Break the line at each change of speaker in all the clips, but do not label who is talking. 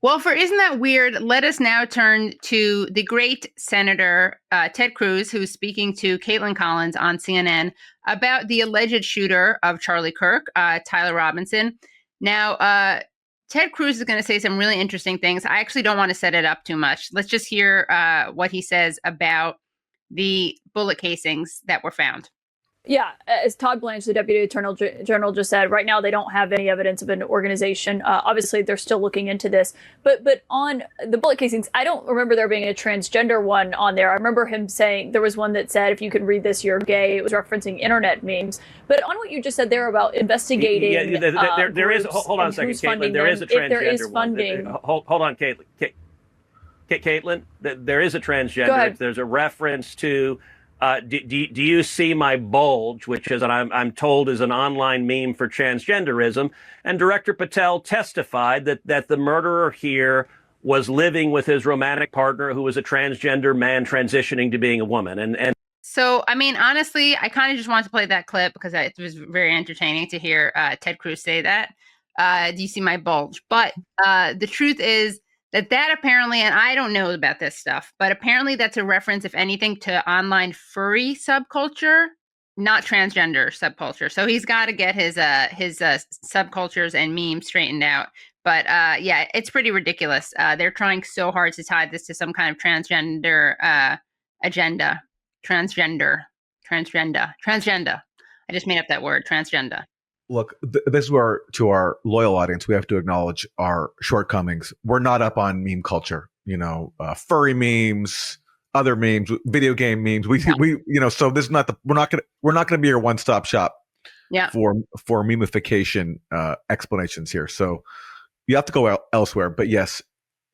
Well, for Isn't That Weird, let us now turn to the great Senator Ted Cruz, who's speaking to Caitlin Collins on CNN about the alleged shooter of Charlie Kirk, Tyler Robinson. Now, Ted Cruz is going to say some really interesting things. I actually don't want to set it up too much. Let's just hear what he says about the bullet casings that were found.
Yeah, as Todd Blanche, the Deputy Attorney General, just said, right now they don't have any evidence of an organization. Obviously, they're still looking into this. But on the bullet casings, I don't remember there being a transgender one on there. I remember him saying there was one that said, if you can read this, you're gay. It was referencing internet memes. But on what you just said there about investigating,
there is. Hold on a second, Caitlin. There is a transgender one.
If there is funding,
hold on, Caitlin. Caitlin, there is a transgender. There's a reference to. Do you see my bulge, which is, I'm told, is an online meme for transgenderism? And Director Patel testified that the murderer here was living with his romantic partner, who was a transgender man transitioning to being a woman. And
so, I mean, honestly, I kind of just wanted to play that clip because it was very entertaining to hear Ted Cruz say that. Do you see my bulge? But the truth is that apparently, and I don't know about this stuff, but apparently that's a reference, if anything, to online furry subculture, not transgender subculture. So he's got to get his subcultures and memes straightened out. But yeah, it's pretty ridiculous. They're trying so hard to tie this to some kind of transgender agenda. Transgender. I just made up that word, transgender.
Look, this is where, to our loyal audience, we have to acknowledge our shortcomings. We're not up on meme culture, furry memes, other memes, video game memes. So this is not we're not gonna be your one-stop shop for memification explanations here. So you have to go elsewhere. But yes,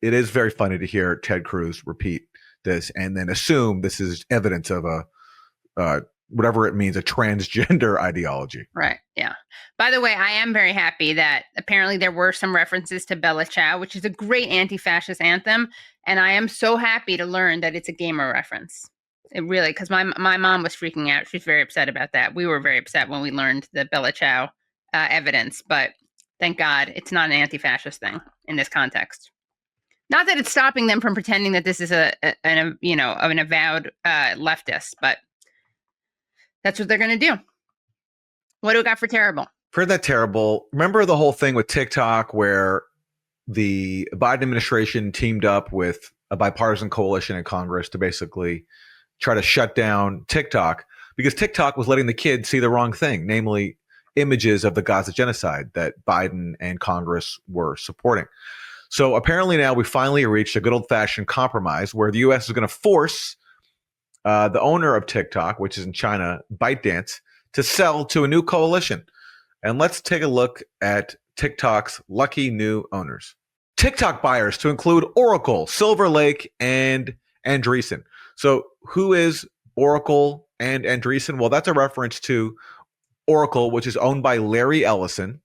it is very funny to hear Ted Cruz repeat this and then assume this is evidence of a whatever it means, a transgender ideology.
Right. Yeah. By the way, I am very happy that apparently there were some references to Bella Ciao, which is a great anti-fascist anthem. And I am so happy to learn that it's a gamer reference. It really, because my mom was freaking out. She's very upset about that. We were very upset when we learned the Bella Ciao evidence, but thank God it's not an anti-fascist thing in this context. Not that it's stopping them from pretending that this is an avowed leftist, but that's what they're going to do. What do we got for terrible?
For that terrible, remember the whole thing with TikTok where the Biden administration teamed up with a bipartisan coalition in Congress to basically try to shut down TikTok because TikTok was letting the kids see the wrong thing, namely images of the Gaza genocide that Biden and Congress were supporting. So apparently now we finally reached a good old-fashioned compromise where the U.S. is going to force the owner of TikTok, which is in China, ByteDance, to sell to a new coalition. And let's take a look at TikTok's lucky new owners. TikTok buyers to include Oracle, Silver Lake, and Andreessen. So who is Oracle and Andreessen? Well, that's a reference to Oracle, which is owned by Larry Ellison,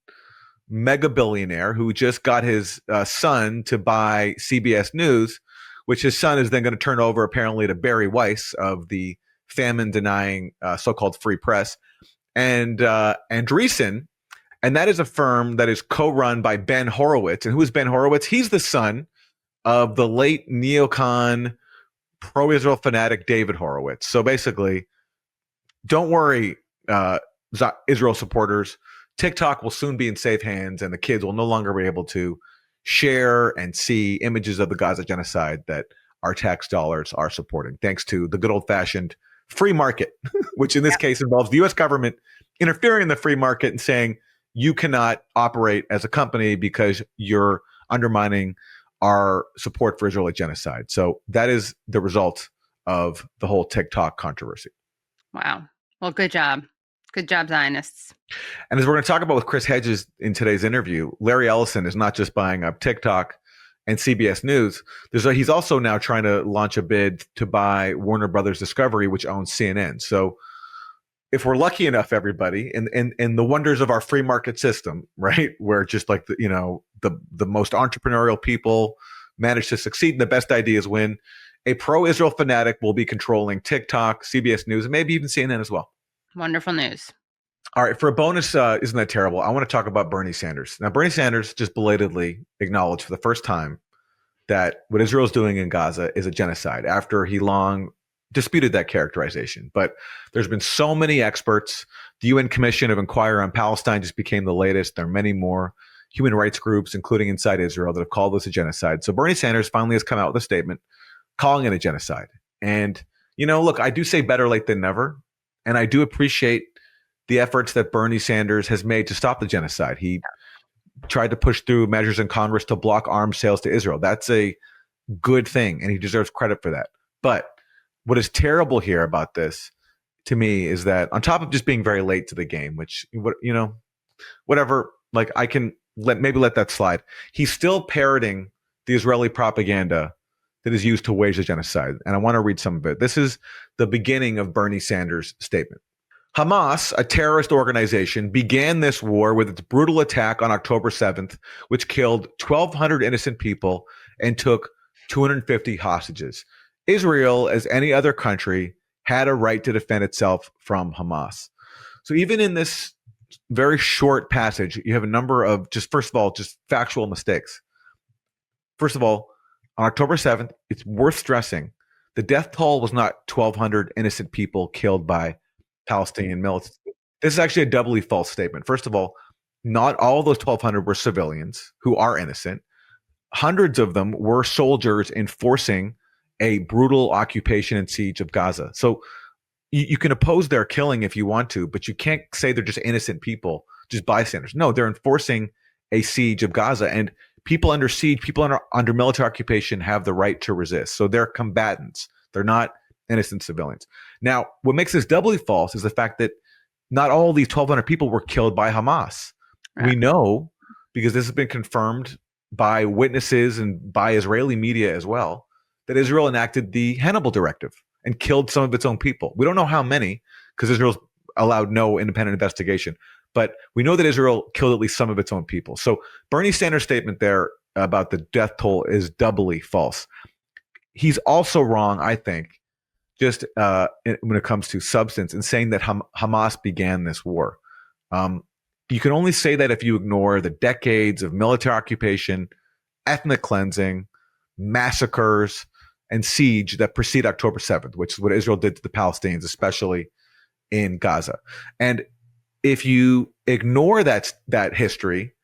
mega billionaire who just got his son to buy CBS News, which his son is then going to turn over apparently to Barry Weiss of the famine-denying so-called free press. And Andreessen, and that is a firm that is co-run by Ben Horowitz. And who is Ben Horowitz? He's the son of the late neocon pro-Israel fanatic David Horowitz. So basically, don't worry, Israel supporters. TikTok will soon be in safe hands, and the kids will no longer be able to share and see images of the Gaza genocide that our tax dollars are supporting, thanks to the good old-fashioned free market, which in this case involves the U.S. government interfering in the free market and saying you cannot operate as a company because you're undermining our support for Israeli genocide. So that is the result of the whole TikTok controversy.
Wow. Well, good job. Good job, Zionists.
And as we're going to talk about with Chris Hedges in today's interview, Larry Ellison is not just buying up TikTok and CBS News. He's also now trying to launch a bid to buy Warner Brothers Discovery, which owns CNN. So if we're lucky enough, everybody, in the wonders of our free market system, right, where just like the most entrepreneurial people manage to succeed and the best ideas win, a pro-Israel fanatic will be controlling TikTok, CBS News, and maybe even CNN as well.
Wonderful news.
All right, for a bonus, isn't that terrible? I want to talk about Bernie Sanders. Now, Bernie Sanders just belatedly acknowledged for the first time that what Israel's doing in Gaza is a genocide after he long disputed that characterization. But there's been so many experts. The UN Commission of Inquiry on Palestine just became the latest. There are many more human rights groups, including inside Israel, that have called this a genocide. So Bernie Sanders finally has come out with a statement calling it a genocide. And, look, I do say better late than never. And I do appreciate the efforts that Bernie Sanders has made to stop the genocide. He tried to push through measures in Congress to block arms sales to Israel. That's a good thing, and he deserves credit for that. But what is terrible here about this, to me, is that on top of just being very late to the game, which, whatever, like I can let that slide, he's still parroting the Israeli propaganda that is used to wage the genocide. And I want to read some of it. This is the beginning of Bernie Sanders' statement. Hamas, a terrorist organization, began this war with its brutal attack on October 7th, which killed 1,200 innocent people and took 250 hostages. Israel, as any other country, had a right to defend itself from Hamas. So even in this very short passage, you have a number of just factual mistakes. First of all, on October 7th, it's worth stressing, the death toll was not 1,200 innocent people killed by Palestinian militants. This is actually a doubly false statement. First of all, not all of those 1,200 were civilians who are innocent. Hundreds of them were soldiers enforcing a brutal occupation and siege of Gaza. So you can oppose their killing if you want to, but you can't say they're just innocent people, just bystanders. No, they're enforcing a siege of Gaza, and people under siege, people under military occupation have the right to resist. So they're combatants. They're not innocent civilians. Now, what makes this doubly false is the fact that not all these 1,200 people were killed by Hamas. Right. We know, because this has been confirmed by witnesses and by Israeli media as well, that Israel enacted the Hannibal Directive and killed some of its own people. We don't know how many, because Israel's allowed no independent investigation. But we know that Israel killed at least some of its own people. So Bernie Sanders' statement there about the death toll is doubly false. He's also wrong, I think, just when it comes to substance, in saying that Hamas began this war. You can only say that if you ignore the decades of military occupation, ethnic cleansing, massacres, and siege that precede October 7th, which is what Israel did to the Palestinians, especially in Gaza. And if you ignore that history,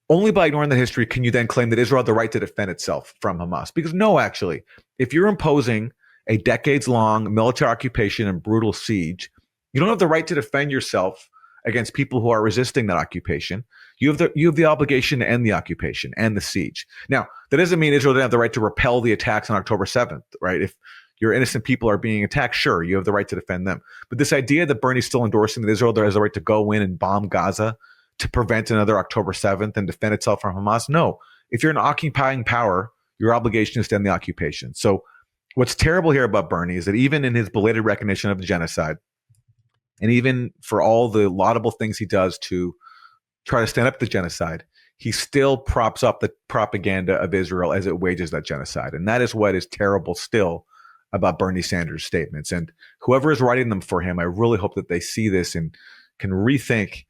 only by ignoring the history can you then claim that Israel had the right to defend itself from Hamas. Because no, actually, if you're imposing a decades-long military occupation and brutal siege, you don't have the right to defend yourself against people who are resisting that occupation. You have the obligation to end the occupation and the siege. Now, that doesn't mean Israel didn't have the right to repel the attacks on October 7th, right? If your innocent people are being attacked, sure, you have the right to defend them. But this idea that Bernie's still endorsing that Israel has the right to go in and bomb Gaza to prevent another October 7th and defend itself from Hamas, no. If you're an occupying power, your obligation is to end the occupation. So what's terrible here about Bernie is that even in his belated recognition of the genocide, and even for all the laudable things he does to try to stand up to genocide, he still props up the propaganda of Israel as it wages that genocide. And that is what is terrible still about Bernie Sanders' statements. And whoever is writing them for him, I really hope that they see this and can rethink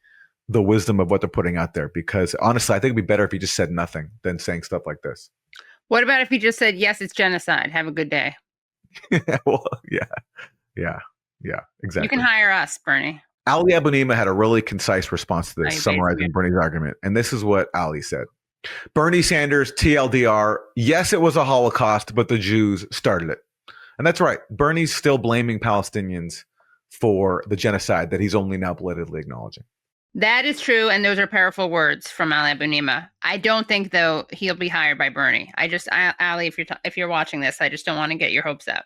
the wisdom of what they're putting out there. Because honestly, I think it'd be better if he just said nothing than saying stuff like this.
What about if he just said, yes, it's genocide. Have a good day.
Well, yeah, exactly.
You can hire us, Bernie.
Ali Abunimah had a really concise response to this, summarizing Bernie's argument. And this is what Ali said. Bernie Sanders, TLDR, yes, it was a Holocaust, but the Jews started it. And that's right. Bernie's still blaming Palestinians for the genocide that he's only now belatedly acknowledging.
That is true, and those are powerful words from Ali Abunimah. I don't think, though, he'll be hired by Bernie. Ali, if you're watching this, I just don't want to get your hopes up.